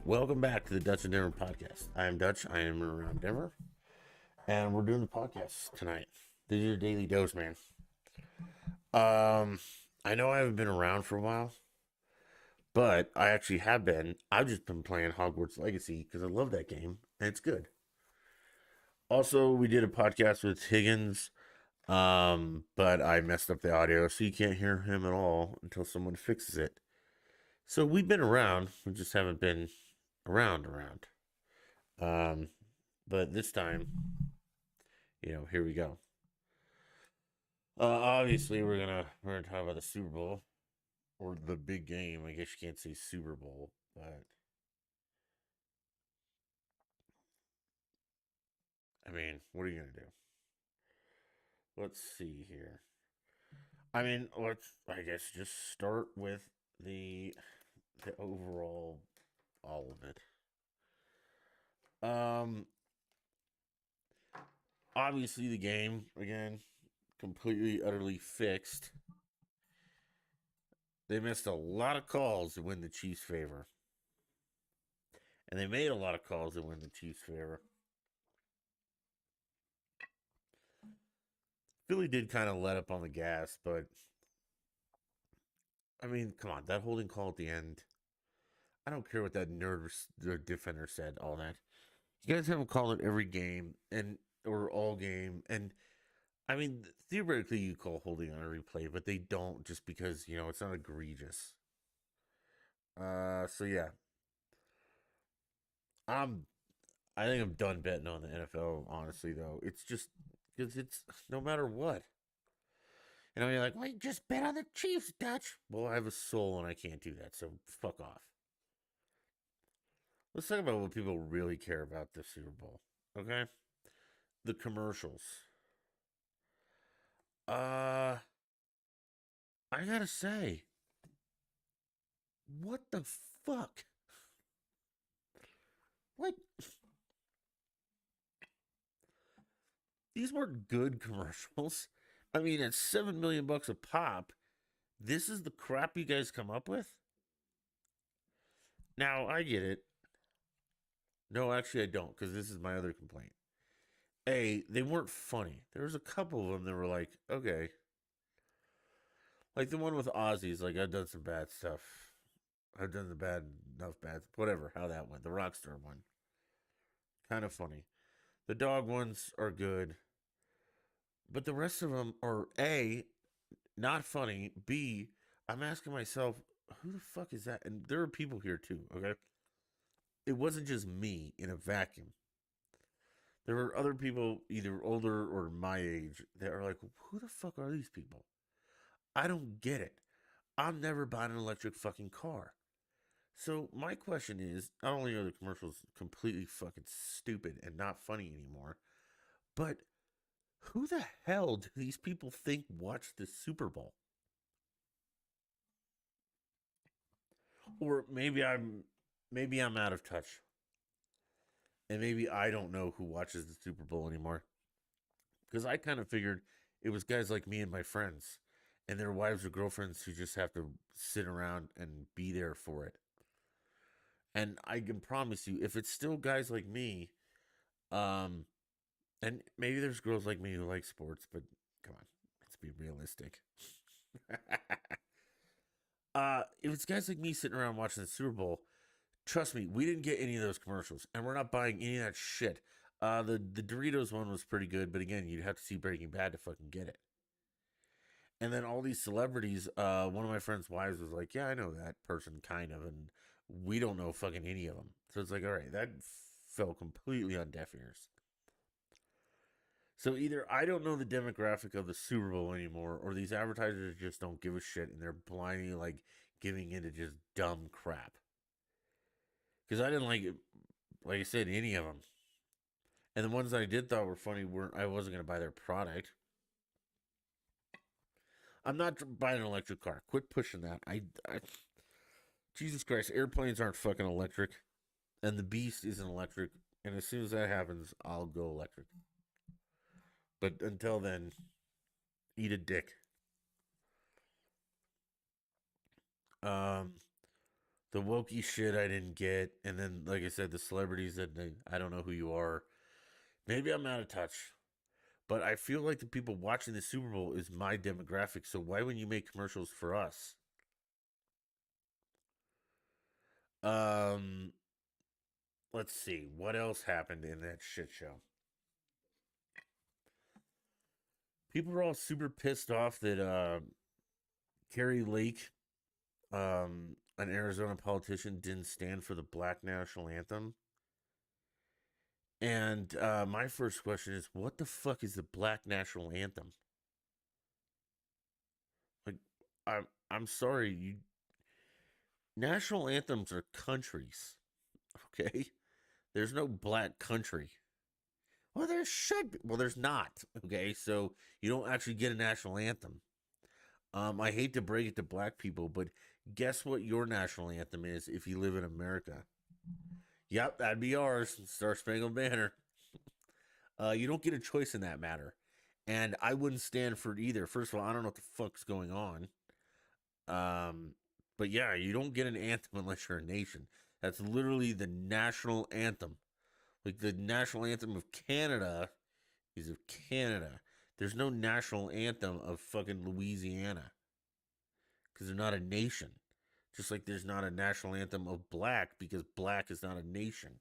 Welcome back to the Dutch and Denver podcast. I am Dutch. I am around Denver, and we're doing the podcast tonight. This is your daily dose, man. Um, I know I haven't been around for a while, but I actually have been. I've just been playing Hogwarts Legacy because I love that game and it's good. Also, we did a podcast with Higgins, but I messed up the audio, so you can't hear him at all until someone fixes it. So we've been around. We just haven't been around. Um, but this time, here we go. Obviously, we're gonna talk about the Super Bowl or the big game. I guess you can't say Super Bowl, but I mean, what are you gonna do? Let's see here. I mean, let's I guess just start with the the overall all of it. Um, Obviously the game again completely utterly fixed. They missed a lot of calls to win the Chiefs' favor, and they made a lot of calls to win the Chiefs' favor. Philly did kind of let up on the gas, but I mean, come on, that holding call at the end. I don't care what that nerd defender said. All that you guys have them call it every game and or all game, and I mean theoretically you call holding on every play, but they don't just because it's not egregious. So yeah, I'm. I think I'm done betting on the NFL. Honestly, though, it's just because it's no matter what. You're like, well, just bet on the Chiefs, Dutch. Well, I have a soul and I can't do that, so fuck off. Let's talk about what people really care about this Super Bowl. Okay? The commercials. Uh, I gotta say, what the fuck? Like, these weren't good commercials. I mean, at $7 million a pop, this is the crap you guys come up with? Now, I get it. No, actually, I don't, because this is my other complaint. A, they weren't funny. There was a couple of them that were like, okay. Like the one with Ozzy's, like, I've done some bad stuff. I've done the bad, whatever, how that went. The Rockstar one. Kind of funny. The dog ones are good. But the rest of them are A, not funny. B, I'm asking myself, who the fuck is that? And there are people here too, okay? It wasn't just me in a vacuum. There were other people, either older or my age, that are like, who the fuck are these people? I don't get it. I'm never buying an electric fucking car. So my question is, not only are the commercials completely fucking stupid and not funny anymore, but who the hell do these people think watch the Super Bowl? Or maybe I'm out of touch. And maybe I don't know who watches the Super Bowl anymore. Because I kind of figured it was guys like me and my friends and their wives or girlfriends who just have to sit around and be there for it. And I can promise you, if it's still guys like me, um, and maybe there's girls like me who like sports, but come on, let's be realistic. If it's guys like me sitting around watching the Super Bowl, trust me, we didn't get any of those commercials, and we're not buying any of that shit. The Doritos one was pretty good, but again, you'd have to see Breaking Bad to fucking get it. And then all these celebrities, one of my friend's wives was like, "Yeah, I know that person, kind of," and we don't know fucking any of them. So it's like, all right, that fell completely on deaf ears. So either I don't know the demographic of the Super Bowl anymore, or these advertisers just don't give a shit and they're blindly like giving into just dumb crap. Because I didn't like I said, any of them. And the ones that I did thought were funny weren't. I wasn't gonna buy their product. I'm not buying an electric car. Quit pushing that. Jesus Christ, airplanes aren't fucking electric, and the Beast isn't electric. And as soon as that happens, I'll go electric. But until then, eat a dick. Um, The wokey shit I didn't get, and then like I said, the celebrities that I don't know who you are. Maybe I'm out of touch, but I feel like the people watching the Super Bowl is my demographic. So why wouldn't you make commercials for us? Um, let's see what else happened in that shit show. People were all super pissed off that Carrie Lake, an Arizona politician, didn't stand for the Black National Anthem. And my first question is, what the fuck is the Black National Anthem? Like, I'm sorry, you national anthems are countries, okay? There's no black country. Well, there should be. Well, there's not. Okay, so you don't actually get a national anthem. I hate to break it to black people, but guess what your national anthem is if you live in America? Yep, that'd be ours. Star Spangled Banner. You don't get a choice in that matter. And I wouldn't stand for it either. First of all, I don't know what the fuck's going on. Um, but yeah, you don't get an anthem unless you're a nation. That's literally the national anthem. Like the national anthem of Canada is of Canada. There's no national anthem of fucking Louisiana because they're not a nation. Just like there's not a national anthem of black because black is not a nation.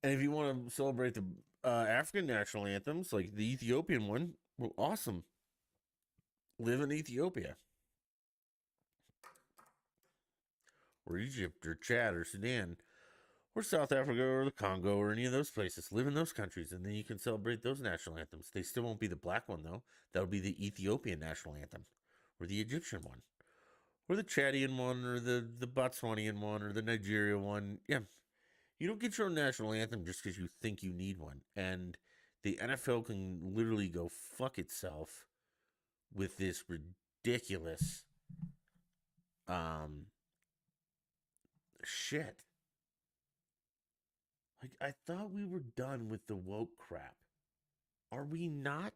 And if you want to celebrate the African national anthems, like the Ethiopian one, well, awesome. Live in Ethiopia or Egypt or Chad or Sudan or South Africa or the Congo or any of those places. Live in those countries, and then you can celebrate those national anthems. They still won't be the black one, though. That'll be the Ethiopian national anthem or the Egyptian one or the Chadian one or the Botswanian one or the Nigeria one. Yeah, you don't get your own national anthem just because you think you need one. And the NFL can literally go fuck itself with this ridiculous um shit. Like I thought we were done with the woke crap. Are we not?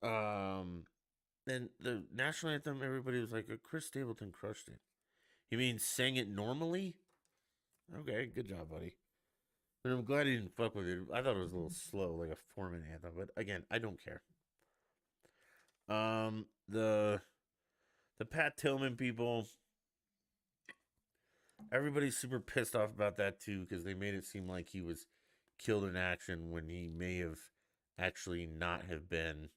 Um and the national anthem, everybody was like, Chris Stapleton crushed it. You mean sang it normally? Okay, good job, buddy. But I'm glad he didn't fuck with it. I thought it was a little slow, like a 4 minute anthem. But again, I don't care. The Pat Tillman people, everybody's super pissed off about that too because they made it seem like he was killed in action when he may have actually not have been.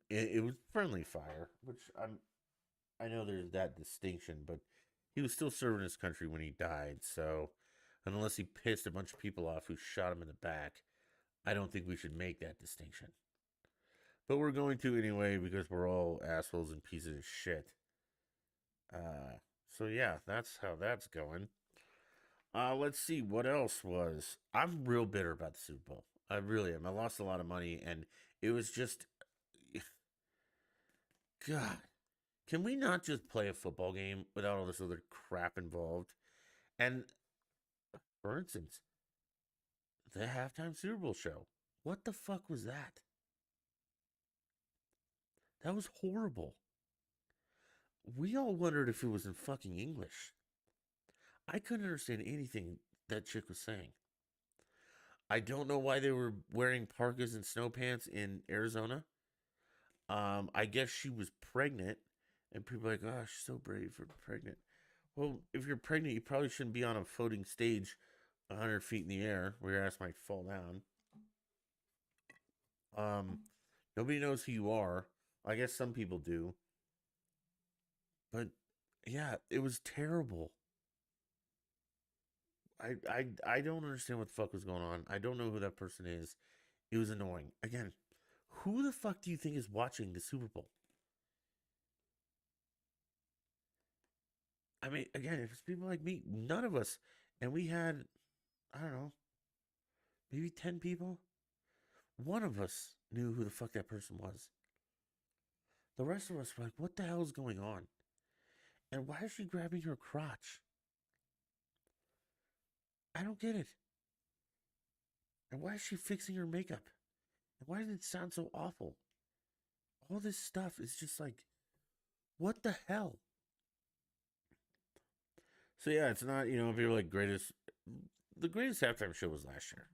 It was friendly fire, which I know there's that distinction, but he was still serving his country when he died. So, unless he pissed a bunch of people off who shot him in the back, I don't think we should make that distinction. But we're going to anyway because we're all assholes and pieces of shit. Uh, so yeah, that's how that's going. Let's see what else was. I'm real bitter about the Super Bowl. I really am. I lost a lot of money, and it was just, God. Can we not just play a football game without all this other crap involved? And for instance, the halftime Super Bowl show. What the fuck was that? That was horrible. We all wondered if it was in fucking English. I couldn't understand anything that chick was saying. I don't know why they were wearing parkas and snow pants in Arizona. I guess she was pregnant, and people are like, "Oh, she's so brave for pregnant." Well, if you're pregnant, you probably shouldn't be on a floating stage 100 feet in the air where your ass might fall down. Um, Nobody knows who you are. I guess some people do, but yeah, it was terrible. I don't understand what the fuck was going on. I don't know who that person is. It was annoying. Again, who the fuck do you think is watching the Super Bowl? I mean, again, if it's people like me, none of us, and we had, I don't know, maybe 10 people. One of us knew who the fuck that person was. The rest of us were like, what the hell is going on? And why is she grabbing her crotch? I don't get it. And why is she fixing her makeup? And why does it sound so awful? all this stuff is just like, what the hell? So yeah, it's not, if you're like the greatest halftime show was last year.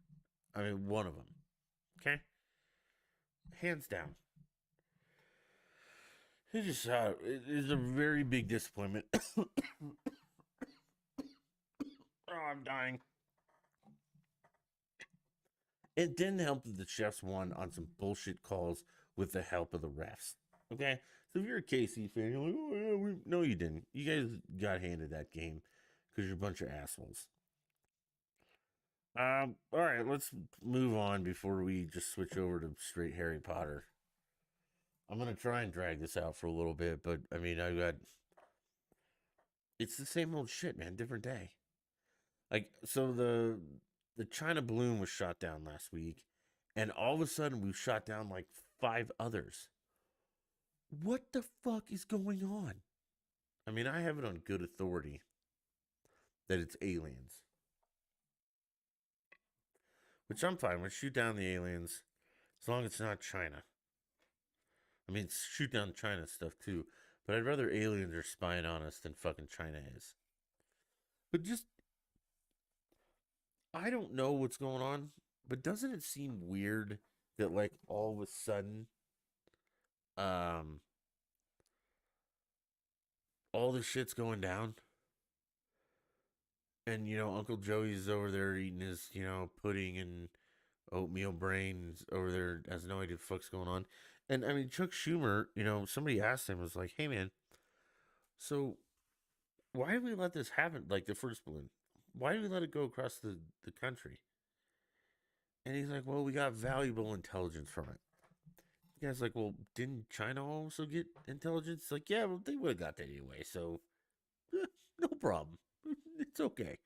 I mean, one of them. Okay, hands down. It is a very big disappointment. Oh, I'm dying. It didn't help that the chefs won on some bullshit calls with the help of the refs. Okay, so if you're a KC fan, you're like, oh yeah, no, you didn't. You guys got handed that game because you're a bunch of assholes. All right, let's move on before we just switch over to straight Harry Potter. I'm gonna try and drag this out for a little bit, but I mean, it's the same old shit, man. Different day. Like, so the China balloon was shot down last week, and all of a sudden we've shot down like 5 others. What the fuck is going on? I mean, I have it on good authority that it's aliens, which I'm fine with. Shoot down the aliens as long as it's not China. I mean, shoot down China stuff too, but I'd rather aliens are spying on us than fucking China is. But just, I don't know what's going on, but doesn't it seem weird that like all of a sudden, um, all this shit's going down? And Uncle Joey's over there eating his pudding and oatmeal brains over there, has no idea what the fuck's going on. And I mean, Chuck Schumer, somebody asked him, was like, hey man, so why did we let this happen? Like the first balloon, why did we let it go across the country? And he's like, well, we got valuable intelligence from it. The guy's like, well, didn't China also get intelligence? Like, yeah, well, they would have got that anyway, so no problem. It's okay.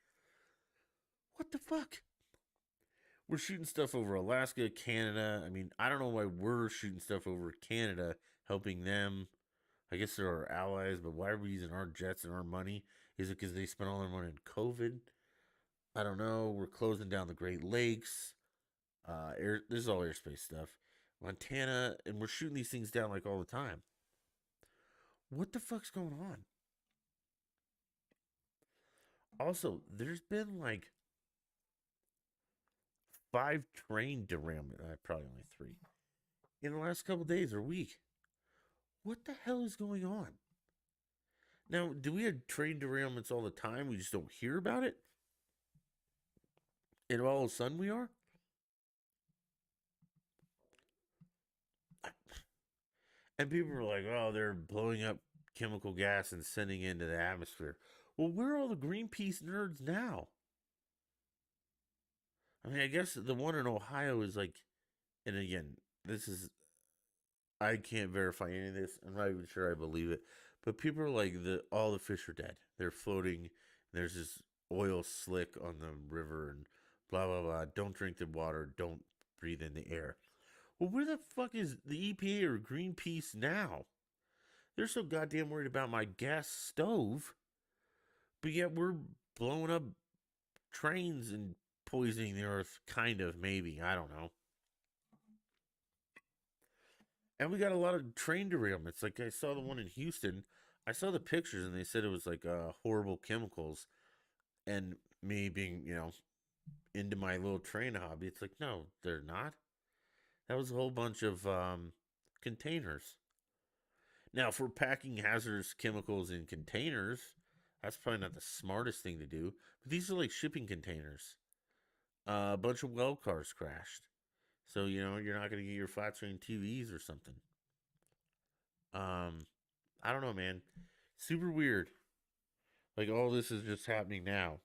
What the fuck? We're shooting stuff over Alaska, Canada. I mean, I don't know why we're shooting stuff over Canada, helping them. I guess they're our allies, but why are we using our jets and our money? Is it because they spent all their money on COVID? I don't know. We're closing down the Great Lakes. This is all airspace stuff. Montana, and we're shooting these things down like all the time. What the fuck's going on? Also, there's been like 5 train derailment. Probably only 3 in the last couple days or week. What the hell is going on? Now, do we have train derailments all the time? We just don't hear about it? And all of a sudden we are? And people are like, oh, they're blowing up chemical gas and sending it into the atmosphere. Well, where are all the Greenpeace nerds now? I mean, I guess the one in Ohio is like, and again, this is, I can't verify any of this. I'm not even sure I believe it. But people are like, all the fish are dead. They're floating. There's this oil slick on the river and blah, blah, blah. Don't drink the water. Don't breathe in the air. Well, where the fuck is the EPA or Greenpeace now? They're so goddamn worried about my gas stove, but yet we're blowing up trains and poisoning the earth, kind of, maybe. I don't know. And we got a lot of train derailments. Like I saw the one in Houston. I saw the pictures and they said it was like horrible chemicals. And me being, into my little train hobby, it's like, no, they're not. That was a whole bunch of containers. Now, if we're packing hazardous chemicals in containers, that's probably not the smartest thing to do. But these are like shipping containers. A bunch of well cars crashed. So, you're not going to get your flat screen TVs or something. Um, I don't know, man. Super weird. Like, all this is just happening now.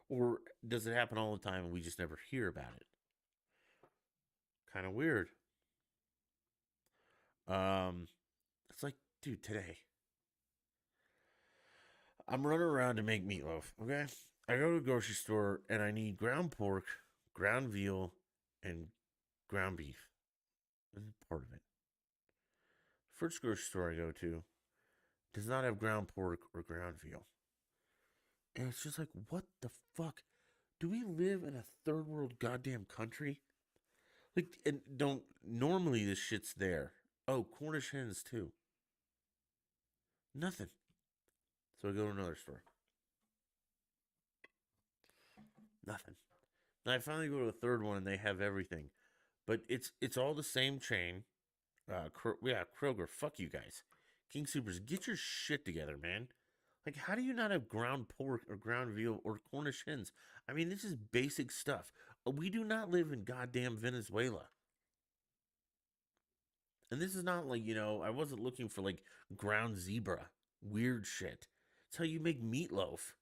Or does it happen all the time and we just never hear about it? Kind of weird. It's like, dude, today I'm running around to make meatloaf. Okay, I go to the grocery store and I need ground pork, ground veal, and ground beef. This is part of it. First grocery store I go to does not have ground pork or ground veal, and it's just like, what the fuck? Do we live in a third world goddamn country? Like, and don't normally this shit's there. Oh, Cornish hens too. Nothing. So I go to another store. Nothing. And I finally go to a third one and they have everything. But it's all the same chain. Yeah, Kroger. Fuck you guys. King Supers, get your shit together, man. Like, how do you not have ground pork or ground veal or Cornish hens? I mean, this is basic stuff. We do not live in goddamn Venezuela. And this is not like, I wasn't looking for like ground zebra. Weird shit. It's how you make meatloaf.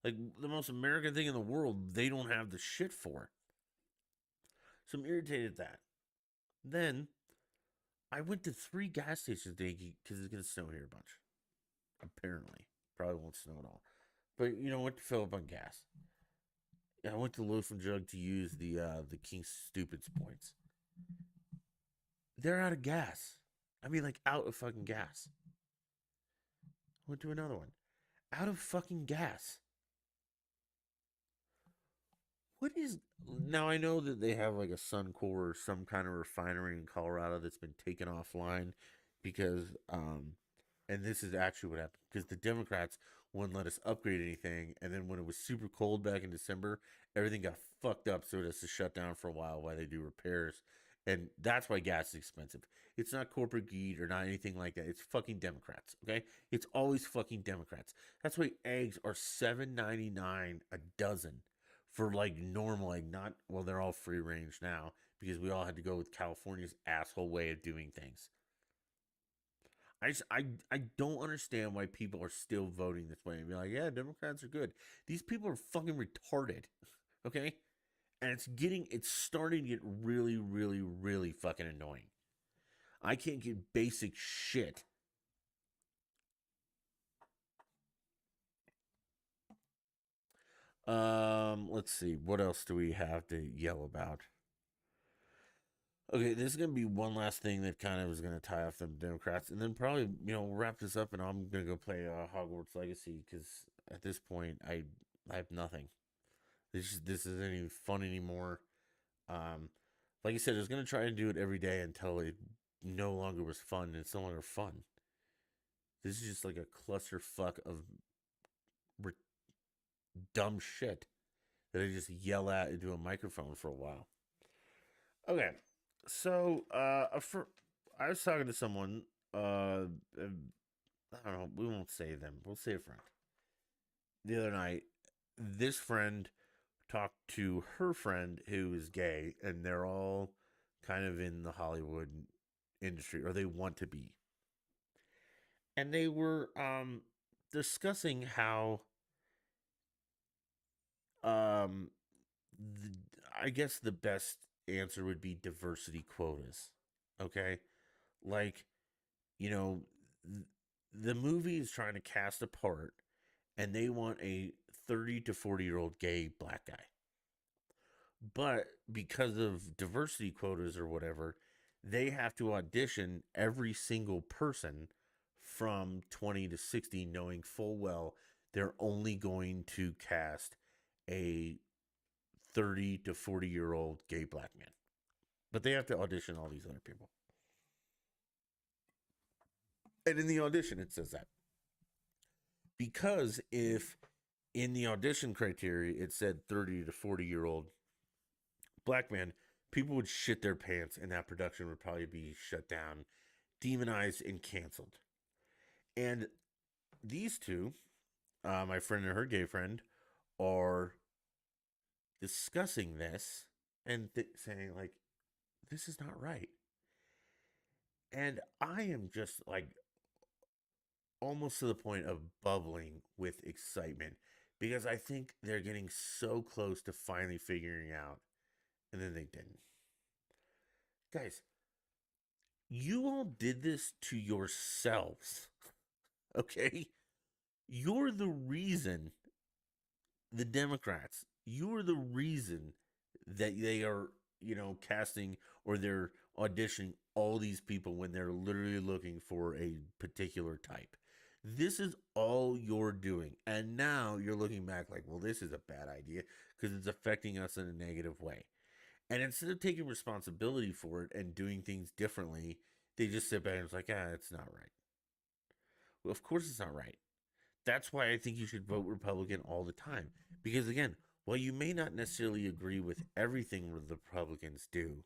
Like, the most American thing in the world, they don't have the shit for. So I'm irritated at that. Then I went to 3 gas stations today because it's going to snow here a bunch. Apparently. Probably won't snow at all. But, what to fill up on gas. I went to Loaf and Jug to use the King Stupids points. They're out of gas. I mean, like, out of fucking gas. Went to another one. Out of fucking gas. What is. Now, I know that they have like a Suncor or some kind of refinery in Colorado that's been taken offline because, and this is actually what happened because the Democrats wouldn't let us upgrade anything. And then when it was super cold back in December, everything got fucked up. So it has to shut down for a while they do repairs. And that's why gas is expensive. It's not corporate greed or not anything like that. It's fucking Democrats, okay? It's always fucking Democrats. That's why eggs are $7.99 a dozen for like normal, like not, well, they're all free range now because we all had to go with California's asshole way of doing things. I don't understand why people are still voting this way and be like, yeah, Democrats are good. These people are fucking retarded, okay? And it's starting to get really, really, really fucking annoying. I can't get basic shit. Let's see. What else do we have to yell about? Okay, this is gonna be one last thing that kind of is gonna tie off the Democrats, and then probably we'll wrap this up, and I'm gonna go play Hogwarts Legacy because at this point I have nothing. This isn't even fun anymore. Um, like I said, I was gonna try and do it every day until it no longer was fun, and it's no longer fun. This is just like a clusterfuck of re- dumb shit that I just yell at into a microphone for a while. Okay, so I was talking to someone. I don't know. We won't say them. We'll say a friend. The other night, this friend talked to her friend who is gay, and they're all kind of in the Hollywood industry, or they want to be. And they were discussing how um, the, I guess the best answer would be diversity quotas. Okay, like you know, the movie is trying to cast a part, and they want a 30 to 40-year-old gay black guy. But because of diversity quotas or whatever, they have to audition every single person from 20 to 60, knowing full well they're only going to cast a 30 to 40-year-old gay black man. But they have to audition all these other people. And in the audition, it says that. Because if in the audition criteria it said 30 to 40-year-old black man, people would shit their pants and that production would probably be shut down, demonized, and canceled. And these two, my friend and her gay friend, are discussing this and saying, like, this is not right. And I am just like almost to the point of bubbling with excitement because I think they're getting so close to finally figuring out, and then they didn't. Guys, you all did this to yourselves, okay? You're the reason, the Democrats, you're the reason that they are, casting or they're auditioning all these people when they're literally looking for a particular type. This is all you're doing. And now you're looking back like, well, this is a bad idea because it's affecting us in a negative way. And instead of taking responsibility for it and doing things differently, They just sit back and it's like, it's not right. Well, of course it's not right. That's why I think you should vote Republican all the time. Because again, while you may not necessarily agree with everything the Republicans do,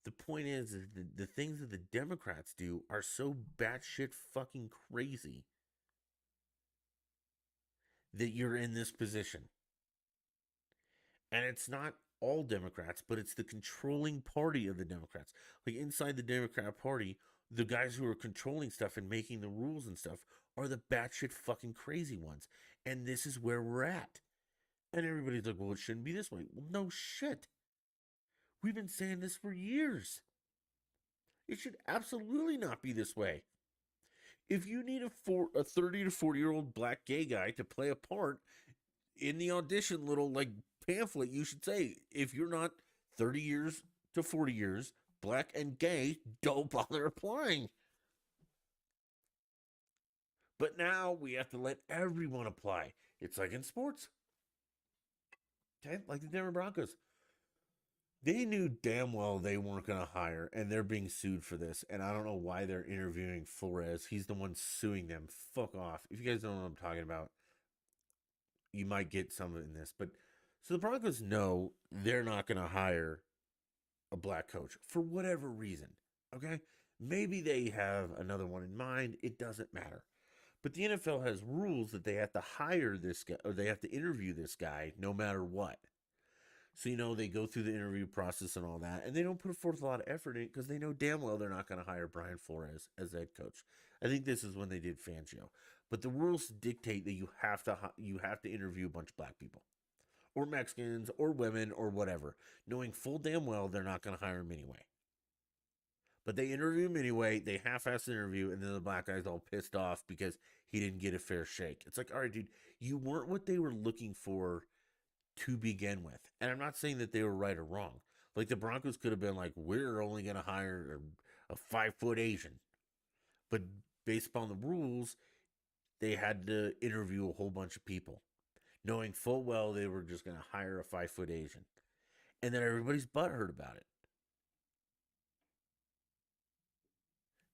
the point is the things that the Democrats do are so batshit fucking crazy that you're in this position. And it's not all Democrats, but it's the controlling party of the Democrats. Like inside the Democrat Party, the guys who are controlling stuff and making the rules and stuff are the batshit fucking crazy ones. And this is where we're at. And everybody's like, well, it shouldn't be this way. Well, no shit. We've been saying this for years. It should absolutely not be this way. If you need a 30 to 40-year-old black gay guy to play a part in the audition little like pamphlet, you should say, if you're not 30 years to 40 years, black and gay, don't bother applying. But now we have to let everyone apply. It's like in sports. Okay? Like the Denver Broncos. They knew damn well they weren't going to hire, and they're being sued for this. And I don't know why they're interviewing Flores. He's the one suing them. Fuck off. If you guys don't know what I'm talking about, you might get some of it in this. But so the Broncos know they're not going to hire a black coach for whatever reason. Okay? Maybe they have another one in mind. It doesn't matter. But the NFL has rules that they have to hire this guy, or they have to interview this guy no matter what. So, they go through the interview process and all that, and they don't put forth a lot of effort in it because they know damn well they're not going to hire Brian Flores as head coach. I think this is when they did Fangio. But the rules dictate that you have to interview a bunch of black people or Mexicans or women or whatever, knowing full damn well they're not going to hire him anyway. But they interview him anyway. They half-ass the interview, and then the black guy's all pissed off because he didn't get a fair shake. It's like, all right, dude, you weren't what they were looking for to begin with. And I'm not saying that they were right or wrong. Like the Broncos could have been like, we're only going to hire a 5-foot Asian. But based upon the rules, they had to interview a whole bunch of people, knowing full well they were just going to hire a 5-foot Asian. And then everybody's butthurt about it.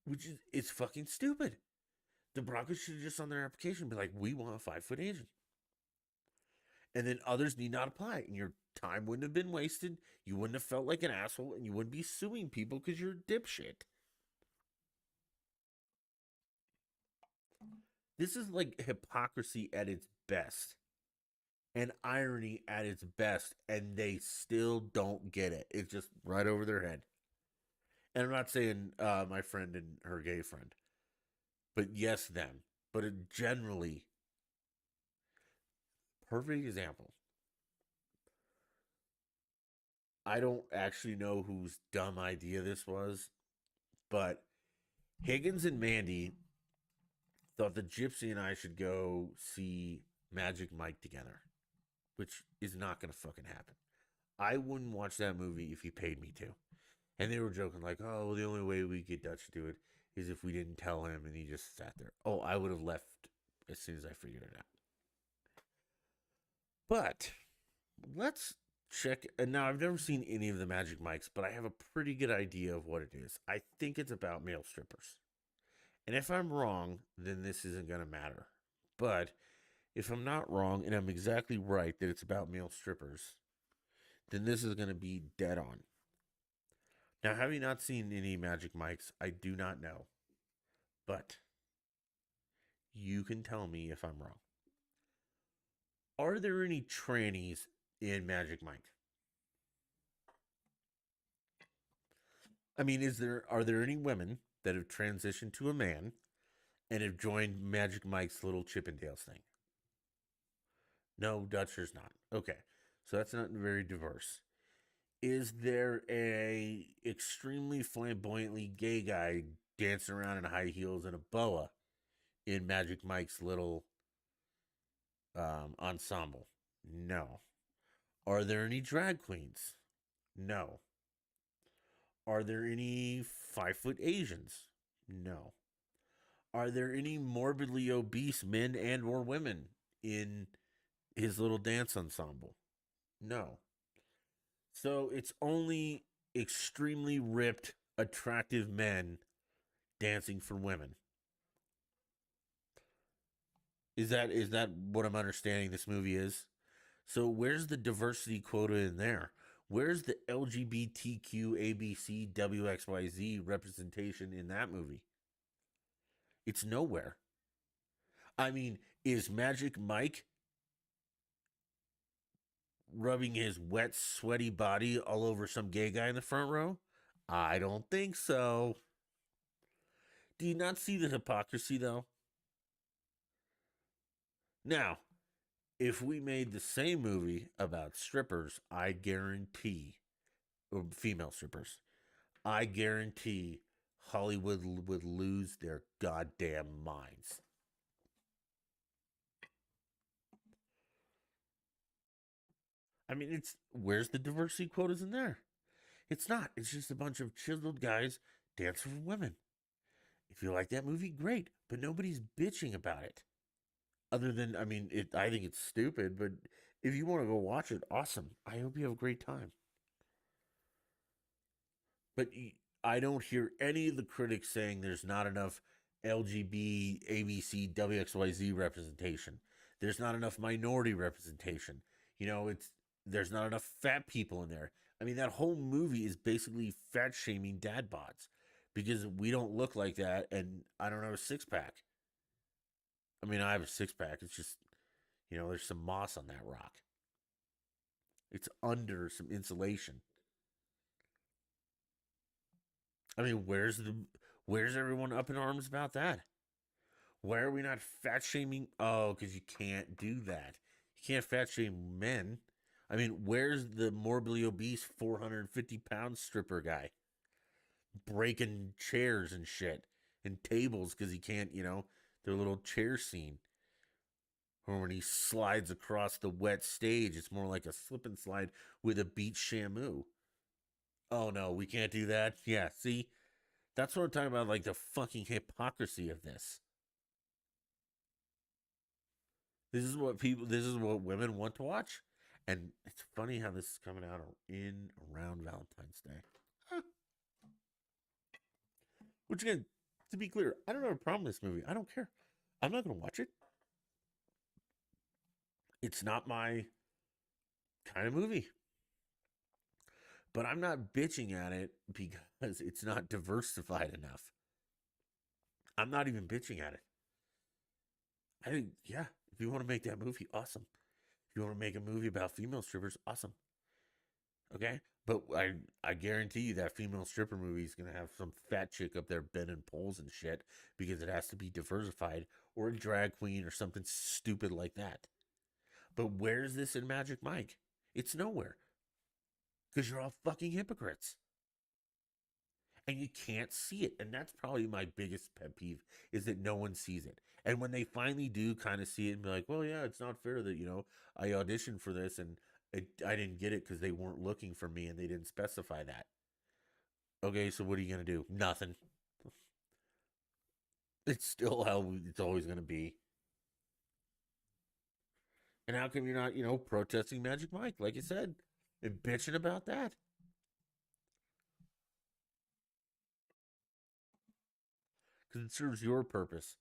Which is, it's fucking stupid. The Broncos should have just on their application be like, we want a 5-foot Asian. And then others need not apply. And your time wouldn't have been wasted. You wouldn't have felt like an asshole, and you wouldn't be suing people because you're a dipshit. This is like hypocrisy at its best and irony at its best, and they still don't get it. It's just right over their head. And I'm not saying my friend and her gay friend, but yes, them. But it generally, perfect example. I don't actually know whose dumb idea this was, but Higgins and Mandy thought the Gypsy and I should go see Magic Mike together, which is not going to fucking happen. I wouldn't watch that movie if he paid me to. And they were joking, like, oh, well, the only way we get Dutch to do it is if we didn't tell him and he just sat there. Oh, I would have left as soon as I figured it out. But let's check. And now I've never seen any of the Magic Mikes, but I have a pretty good idea of what it is. I think it's about male strippers. And if I'm wrong, then this isn't going to matter. But if I'm not wrong and I'm exactly right that it's about male strippers, then this is going to be dead on. Now, having not seen any Magic Mikes, I do not know. But you can tell me if I'm wrong. Are there any trannies in Magic Mike? I mean, are there any women that have transitioned to a man and have joined Magic Mike's little Chippendales thing? No, Dutcher's not. Okay, so that's not very diverse. Is there a extremely flamboyantly gay guy dancing around in high heels and a boa in Magic Mike's little ensemble? No. Are there any drag queens? No. Are there any 5-foot Asians? No. Are there any morbidly obese men and or women in his little dance ensemble? No. So it's only extremely ripped attractive men dancing for women. Is that what I'm understanding this movie is? So where's the diversity quota in there? Where's the LGBTQ ABC WXYZ representation in that movie? It's nowhere. I mean, is Magic Mike rubbing his wet, sweaty body all over some gay guy in the front row? I don't think so. Do you not see the hypocrisy though? Now, if we made the same movie about strippers, I guarantee, or female strippers, I guarantee Hollywood would lose their goddamn minds. I mean, it's where's the diversity quotas in there? It's not. It's just a bunch of chiseled guys dancing for women. If you like that movie, great, but nobody's bitching about it. Other than, I mean, it. I think it's stupid, but if you want to go watch it, awesome. I hope you have a great time. But I don't hear any of the critics saying there's not enough LGB, ABC, WXYZ representation. There's not enough minority representation. It's there's not enough fat people in there. I mean, that whole movie is basically fat shaming dad bods because we don't look like that, and I don't have a six pack. I mean, I have a six pack. It's just there's some moss on that rock. It's under some insulation. I mean, where's everyone up in arms about that? Why are we not fat shaming? Oh, because you can't do that. You can't fat shame men. I mean, where's the morbidly obese 450-pound stripper guy breaking chairs and shit and tables because he can't, their little chair scene? Or when he slides across the wet stage, it's more like a slip and slide with a beach shamu. Oh no, we can't do that. Yeah, see, that's what I'm talking about, like the fucking hypocrisy of this. This is what women want to watch. And it's funny how this is coming out in around Valentine's Day. Which again, to be clear, I don't have a problem with this movie. I don't care. I'm not going to watch it. It's not my kind of movie. But I'm not bitching at it because it's not diversified enough. I'm not even bitching at it. I think, yeah, if you want to make that movie, awesome. If you want to make a movie about female strippers, awesome. Okay, but I guarantee you that female stripper movie is gonna have some fat chick up there bending poles and shit because it has to be diversified, or a drag queen or something stupid like that. But where's this in Magic Mike? It's nowhere because you're all fucking hypocrites and you can't see it. And that's probably my biggest pet peeve is that no one sees it. And when they finally do kind of see it and be like, well, yeah, it's not fair that I auditioned for this and I didn't get it because they weren't looking for me and they didn't specify that. Okay, so what are you gonna do? Nothing. It's still how it's always gonna be. And how come you're not, protesting Magic Mike, like you said, and bitching about that? Because it serves your purpose.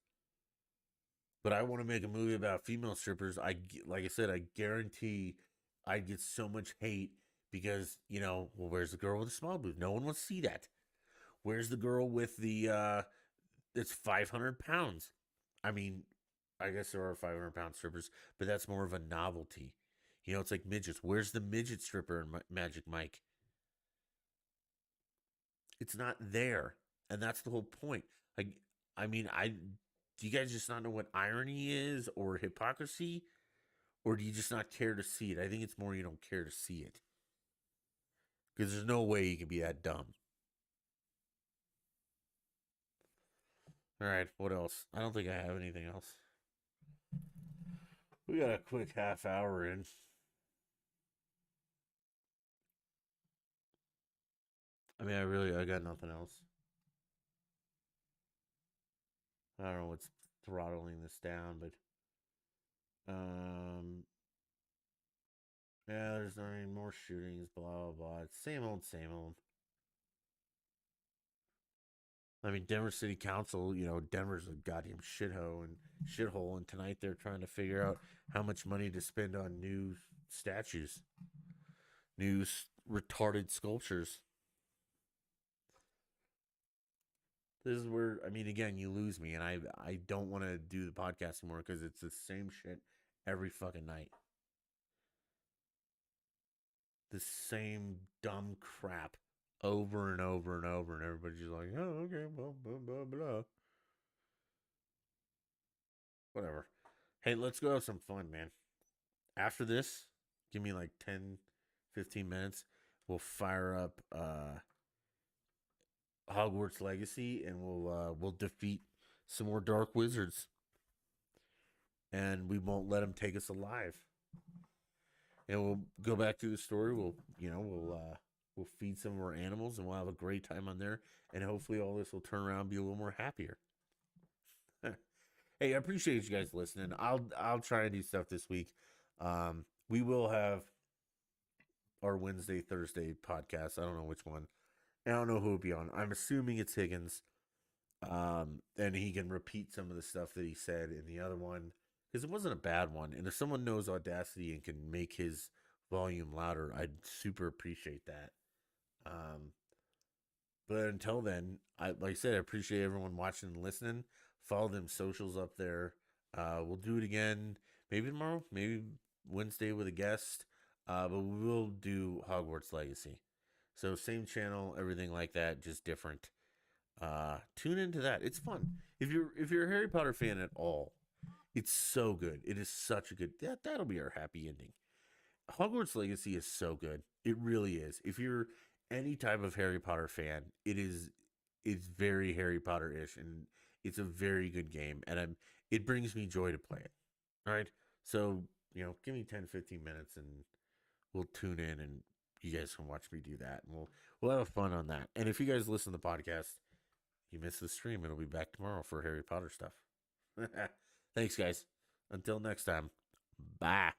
But I want to make a movie about female strippers. Like I said, I guarantee I'd get so much hate because well, where's the girl with the small boob? No one wants to see that. Where's the girl with the that's 500 pounds? I mean, I guess there are 500-pound strippers, but that's more of a novelty. It's like midgets. Where's the midget stripper in Magic Mike? It's not there, and that's the whole point. Like, I mean, do you guys just not know what irony is or hypocrisy, or do you just not care to see it? I think it's more you don't care to see it because there's no way you can be that dumb. All right, what else? I don't think I have anything else. We got a quick half hour in. I mean, I got nothing else. I don't know what's throttling this down, but um, yeah, there's not any more shootings. Blah blah blah. It's same old, same old. I mean, Denver City Council, Denver's a goddamn shithole, and tonight they're trying to figure out how much money to spend on new statues, retarded sculptures. This is where, I mean, again, you lose me, and I don't want to do the podcast anymore because it's the same shit every fucking night. The same dumb crap over and over and over, and everybody's just like, oh, okay, well, blah, blah, blah. Whatever. Hey, let's go have some fun, man. After this, give me like 10, 15 minutes. We'll fire up Hogwarts Legacy, and we'll defeat some more dark wizards, and we won't let them take us alive. And we'll go back through the story. We'll feed some of our animals, and we'll have a great time on there. And hopefully, all this will turn around and be a little more happier. Hey, I appreciate you guys listening. I'll try and do stuff this week. We will have our Wednesday, Thursday podcast. I don't know which one. I don't know who will be on. I'm assuming it's Higgins. And he can repeat some of the stuff that he said in the other one because it wasn't a bad one. And if someone knows Audacity and can make his volume louder, I'd super appreciate that. But until then, like I said, I appreciate everyone watching and listening. Follow them socials up there. We'll do it again, maybe tomorrow, maybe Wednesday with a guest. But we will do Hogwarts Legacy. So same channel, everything like that, just different. Tune into that. It's fun. If you're a Harry Potter fan at all, it's so good. It is such a good that'll be our happy ending. Hogwarts Legacy is so good. It really is. If you're any type of Harry Potter fan, it's very Harry Potter-ish, and it's a very good game, and it brings me joy to play it. All right. So, give me 10, 15 minutes and we'll tune in, and you guys can watch me do that. And we'll have fun on that. And if you guys listen to the podcast, you missed the stream, it'll be back tomorrow for Harry Potter stuff. Thanks, guys. Until next time. Bye.